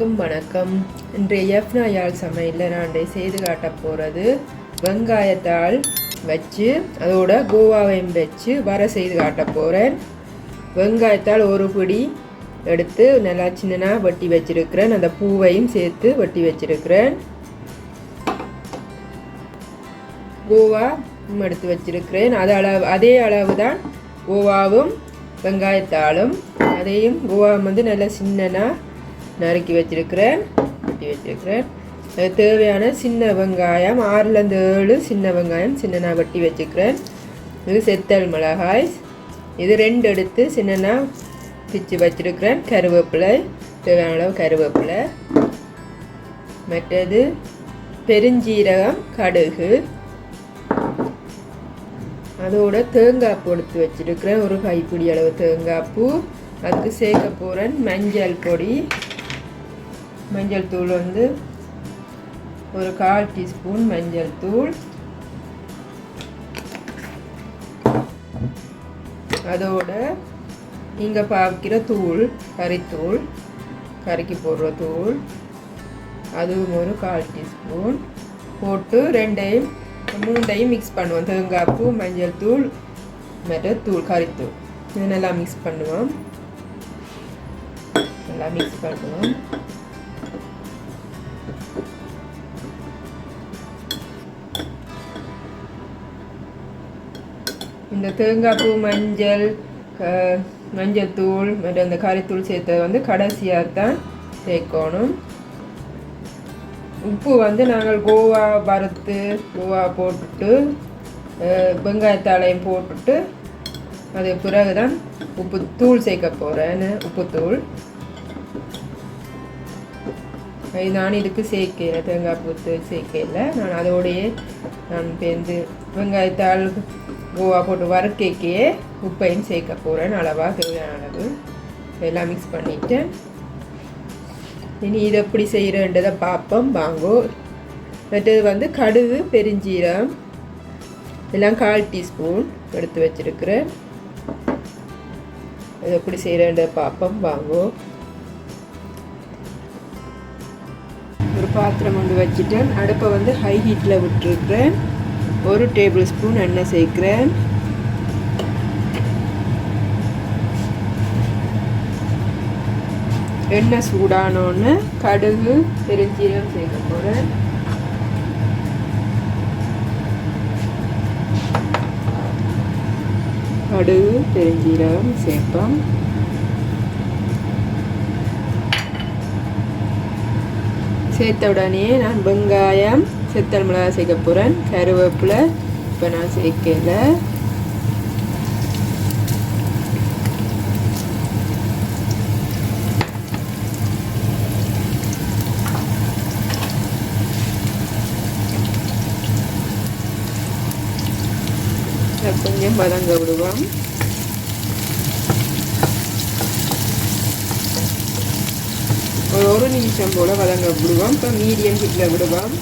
அனைவருக்கும் வணக்கம். இன்றைய எஃப்னா யாழ் சமையலில் நான் செய்து காட்ட போகிறது வெங்காயத்தாள் வச்சு அதோட கோவாவையும் வச்சு வர செய்து காட்ட போகிறேன். வெங்காயத்தாள் ஒரு பிடி எடுத்து நல்லா சின்னனாக வெட்டி வச்சிருக்கிறேன். அந்த பூவையும் சேர்த்து வெட்டி வச்சிருக்கிறேன். கோவா எடுத்து வச்சிருக்கிறேன். அதே அளவு தான் கோவாவும் வெங்காயத்தாளும். அதையும் கோவா வந்து நல்லா சின்னனாக நறுக்கி வச்சிருக்கிறேன், வெட்டி வச்சிருக்கிறேன். அது தேவையான சின்ன வெங்காயம் 6-7 சின்ன வெங்காயம் சின்னனாக வெட்டி வச்சுக்கிறேன். இது செத்தல் மிளகாய், இது 2 எடுத்து சின்னனாக பிச்சு வச்சிருக்கிறேன். கருவேப்பிலை, தேவையான அளவு கருவேப்பிலை. மற்றது பெருஞ்சீரகம், கடுகு, அதோட தேங்காய் பூ எடுத்து வச்சிருக்கிறேன். ஒரு கைப்பிடி அளவு தேங்காய் பூ. அதுக்கு சேர்க்க போகிறேன் மஞ்சள் பொடி. மஞ்சள் தூள் வந்து ஒரு 1/4 டீஸ்பூன் மஞ்சள் தூள். அதோட இங்கே பார்க்கிற தூள், கறித்தூள், கறிக்கு போடுற தூள், அதுவும் ஒரு 1/4 டீஸ்பூன் போட்டு 2-3 மிக்ஸ் பண்ணுவோம். தேங்காய் பூ, மஞ்சள் தூள், மற்ற தூள், கறித்தூள், இது நல்லா மிக்ஸ் பண்ணுவோம். நல்லா மிக்ஸ் பண்ணுவோம். இந்த தேங்காய் பூ, மஞ்சள் தூள் மற்றும் அந்த கறித்தூள் சேர்த்தது வந்து கடைசியாக தான் சேர்க்கணும். உப்பு வந்து நாங்கள் கோவா வறுத்து கோவா போட்டுட்டு வெங்காயத்தாளையும் போட்டுட்டு அது பிறகு தான் உப்பு தூள் சேர்க்க போகிறேன். உப்புத்தூள் நான் இதுக்கு சேர்க்கல, தேங்காய் பூத்து சேர்க்கல. நான் அதோடையே நான் பேருந்து வெங்காயத்தாள் கோவா போட்டு வறுக்கைக்கே உப்பையும் சேர்க்க போகிறேன். அளவாக தேவையான அளவு எல்லாம் மிக்ஸ் பண்ணிவிட்டேன். இனி இதை எப்படி செய்கிறன்றதை பார்ப்போம் வாங்கோ. மற்றது வந்து கடுகு, பெருஞ்சீரகம் எல்லாம் 1/4 டீஸ்பூன் எடுத்து வச்சிருக்கிறேன். இதை எப்படி செய்கிறன்றதை பார்ப்போம் வாங்கோ. ஒரு பாத்திரம் கொண்டு வச்சுட்டேன். அடுப்பை வந்து ஹை ஹீட்டில் விட்டுருக்கிறேன். 1 டேபிள் ஸ்பூன் எண்ணெய் சேர்க்கிறேன். எண்ணெய் சூடானோன்னு கடுகு, பெருஞ்சீரகம் சேர்க்க போகிறேன். கடுகு, பெருஞ்சீரகம் சேர்ப்போம். சேர்த்த உடனே நான் வெங்காயம், செத்தல் மிளகாய் சேர்க்க போகிறேன். கருவேப்பிலை இப்போ நான் சேர்க்கல. கொஞ்சம் வதங்க விடுவோம். ஒரு நிமிஷம் போல் வதங்க விடுவோம். இப்போ மீடியம் ஹீட்டில் விடுவோம்.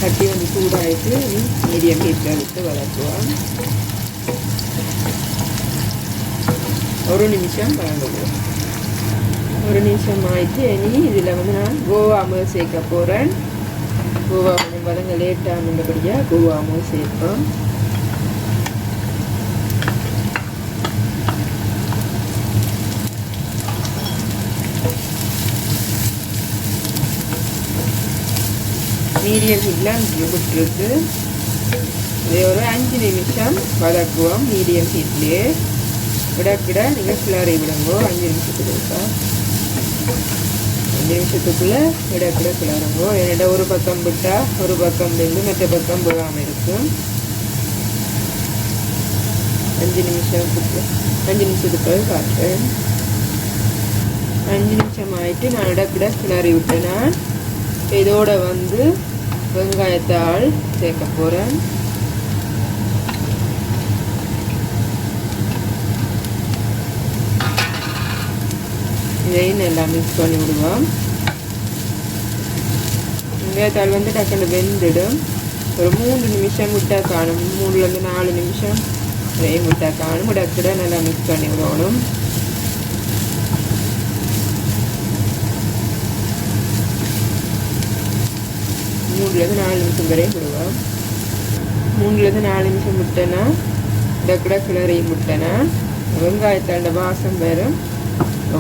கட்டி வந்து சூடாகிட்டு மீடியம் ஹீட்டில் விட்டு வதக்குவோம். 1 நிமிஷம் வதங்குவோம். 1 நிமிஷம் ஆயிடுச்சு. இனி இதில் வந்து நான் கோவா அமுல் சேர்க்க போகிறேன். கோவா கொஞ்சம் வதங்க லேட்டாக இருந்தபடியாக கோவா அமுல் சேர்ப்போம். மீடியம் ஹீட்டில் விட்டுருக்கு. இதை ஒரு 5 நிமிஷம் வதக்குவோம். மீடியம் ஹீட்லேயே விடக்கிட நீங்கள் கிளறி விடுங்கோ. 5 நிமிஷத்துக்கு இருக்கா, 5 நிமிஷத்துக்குள்ளே விடக்கிட கிளறுங்கோ. என்னோட ஒரு பக்கம் விட்டால் ஒரு பக்கம் இருந்து மற்ற பக்கம் போகாமல் இருக்கும். 5 நிமிஷத்துக்கு காட்டுறேன். 5 நிமிஷம் ஆகிட்டு நான் இடக்கிட கிளறி விட்டேன்னா இதோட வந்து வெங்காயத்தாள் சேர்க்க போகிறேன். இதையும் நல்லா மிக்ஸ் பண்ணி விடுவோம். வெங்காயத்தாள் வந்து டக்குன்னு வெந்துடும். ஒரு 3 நிமிஷம் விட்டால் காணும். 3-4 நிமிஷம் இதையும் விட்டா காணும் விடக்கூட நல்லா மிக்ஸ் பண்ணி விடணும். மூணுலேருந்து 4 நிமிஷம் வரையும் விடுவோம். 3லேருந்து 4 நிமிஷம் விட்டேன்னா விடக்கூட கிளறையும் விட்டேன்னா வெங்காயத்தாண்ட வாசம் வரும்.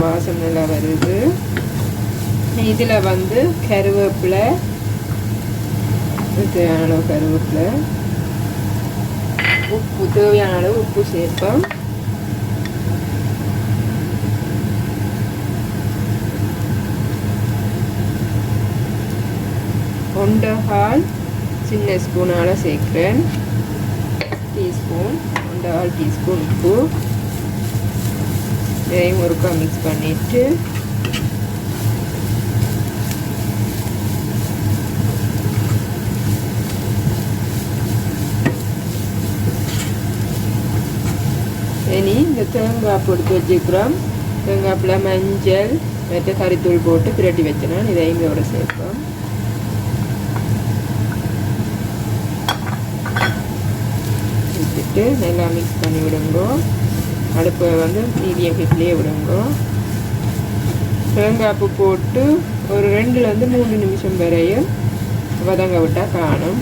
வாசம் நல்லா வருது. இதில் வந்து கருவேப்பிலை தேவையான அளவு கருவேப்பிலை, உப்பு தேவையான அளவு உப்பு சேர்ப்போம். ஒன்றரை சின்ன ஸ்பூனால் சேர்க்குறேன். டீஸ்பூன் 1/2 டீஸ்பூன் உப்பு. இதையும் ஒருக்கா மிக்ஸ் பண்ணிவிட்டு இனி இந்த தேங்காய் பொடித்து வச்சுக்கிறோம். தேங்காய்ப்பில் மஞ்சள் மற்ற கறித்தூள் போட்டு திரட்டி வச்சிடணும். இதையும் இதோட சேர்ப்போம். வச்சுட்டு நல்லா மிக்ஸ் பண்ணி விடுங்கோ. அடுப்பை வந்து மீடியம் ஹீட்லேயே விடுங்கோ. தேங்காய்ப்பு போட்டு ஒரு 2லேருந்து 3 நிமிஷம் வரையும் வதங்க விட்டால் காணும்.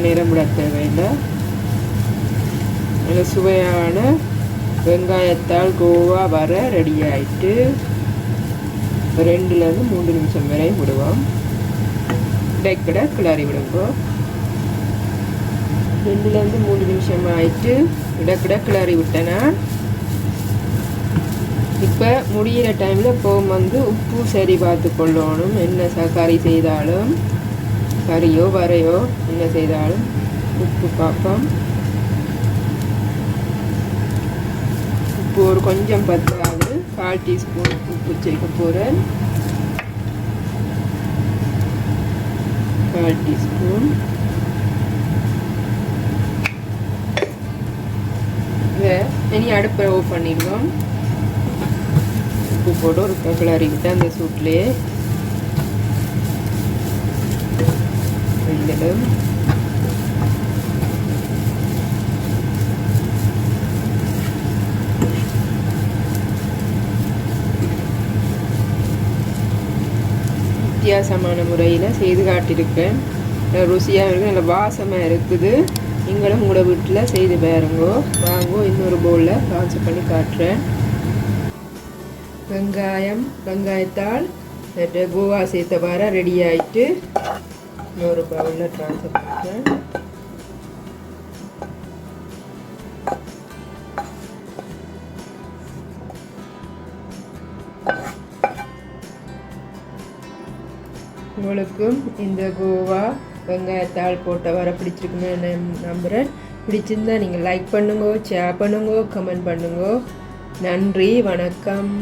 நேரம் விட தேவையில்லை. நல்ல சுவையான வெங்காயத்தால் கோவா வர ரெடி ஆகிட்டு 2லேருந்து 3 நிமிஷம் வரையும் விடுவோம். இடைக்கிட கிளறி விடுங்கோ. 2லேருந்து 3 நிமிஷம் ஆயிட்டு இடக்கிட கிளறி விட்டேன்னா இப்போ முடிகிற டைமில் இப்போ வந்து உப்பு சரி பார்த்து கொள்ளணும். என்ன கறி செய்தாலும் கறியோ வரையோ என்ன செய்தாலும் உப்பு பார்ப்போம். உப்பு ஒரு கொஞ்சம் பத்தாது 1/4 டீஸ்பூன் உப்பு சேர்க்க போகிறேன். 1/4 டீஸ்பூன். இனி அடுப்பை ஆஃப் பண்ணிடுவோம். உப்பு போட்டு ஒரு கிளறி விட்டு அந்த சூட்லேயே வெந்துடும். வித்தியாசமான முறையில் செய்து காட்டியிருக்கேன். ருசியாக இருக்குது, நல்ல வாசமாக இருக்குது. நீங்களும் உங்களோட வீட்டில் செய்து பாருங்கோ. வாங்கோ. இன்னொரு பவுலில் ட்ரான்ஸ்ஃபர் பண்ணி காட்டுறேன். வெங்காயத்தால் கோவா சேர்த்த வர ரெடி ஆகிட்டு இன்னொரு பவுலில் ட்ரான்ஸ்ஃபர் பண்ணுறேன். உங்களுக்கும் இந்த கோவா வெங்காயத்தால் போட்ட வர பிடிச்சிருக்குன்னு நம்புகிறேன். பிடிச்சிருந்தா நீங்கள் லைக் பண்ணுங்க, ஷேர் பண்ணுங்க, கமெண்ட் பண்ணுங்க. நன்றி, வணக்கம்.